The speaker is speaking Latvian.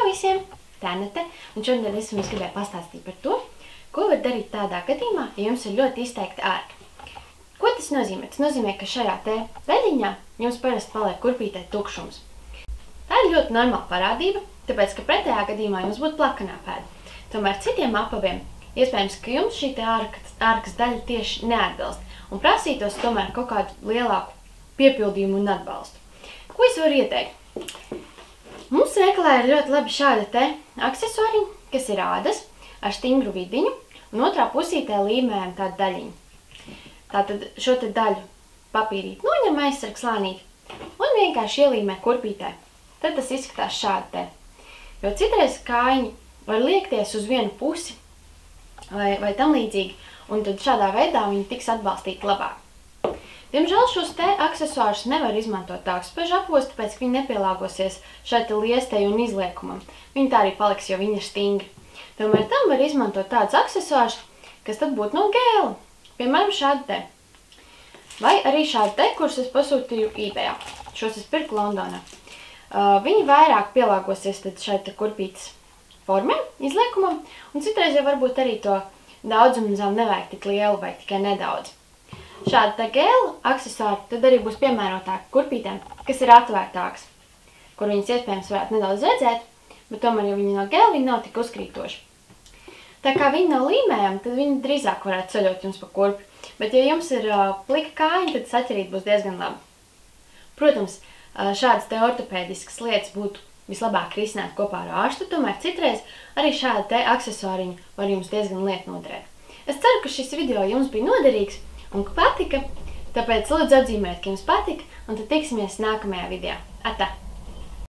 Čau visiem! Tēnete, un šodien es jums gribēju pastāstīt par to, ko var darīt tādā gadījumā, ja jums ir ļoti izteikta ērka. Ko tas nozīmē? Tas nozīmē, ka šajā te daļiņā jums parasti paliek kurpītē tukšums. Tā ir ļoti normāla parādība, tāpēc, ka pretējā gadījumā jums būtu plakanā pēda. Tomēr citiem apaviem iespējams, ka jums šī te ārkas daļa tieši neatbilst un prasītos tomēr kaut kādu lielāku piepildījumu un atbalstu. Ko es varu ieteikt? Mums veikalā ir ļoti labi šāda te aksesuāriņa, kas ir ādas ar stingru vidiņu un otrā pusītē līmējam tādu daļiņu. Tātad šo te daļu papīrīt noņem aizsarg slānīti un vienkārši ielīmē kurpītē. Tad tas izskatās šādi te. Jo citreiz kājiņi var liekties uz vienu pusi vai tam līdzīgi, un tad šādā veidā viņi tiks atbalstīti labāk. Diemžēl šos te aksesuārus nevar izmantot tākspežu apos, tāpēc, ka viņi nepielāgosies šai te liestei un izliekumam. Viņi tā arī paliks, jo viņi ir stingri. Tomēr tam var izmantot tādus aksesuārus, kas tad būtu no gēla. Piemēram, šādi te. Vai arī šādi te, kurus es pasūtīju eBayā. Šos es pirku Londonā. Viņi vairāk pielāgosies tad šai te kurpītes formai, izliekumam, un citreiz jau varbūt arī to daudzumu nevajag tik lielu vai tikai nedaudz. Šādi te gēlu aksesuāri tad arī būs piemērotāki kurpītēm, kas ir atvērtāks, kur viņas iespējams varētu nedaudz redzēt, bet tomēr, ja viņi no gēla, viņi nav tik uzkrītoši. Tā kā viņi nav līmējami, tad viņi drīzāk varētu ceļot jums pa kurpi, bet ja jums ir plika kājiņa, tad saķerīt būs diezgan labi. Protams, šādas te ortopēdiskas lietas būtu vislabāk risināt kopā ar ārstu, tomēr citreiz arī šāda te aksesuāriņa var jums diezgan lieti noderēt. Es ceru, ka šis video jums bija noderīgs un ka patika, tāpēc lūdzu atzīmēt, ka jums patika, un tad tiksimies nākamajā video. Atā!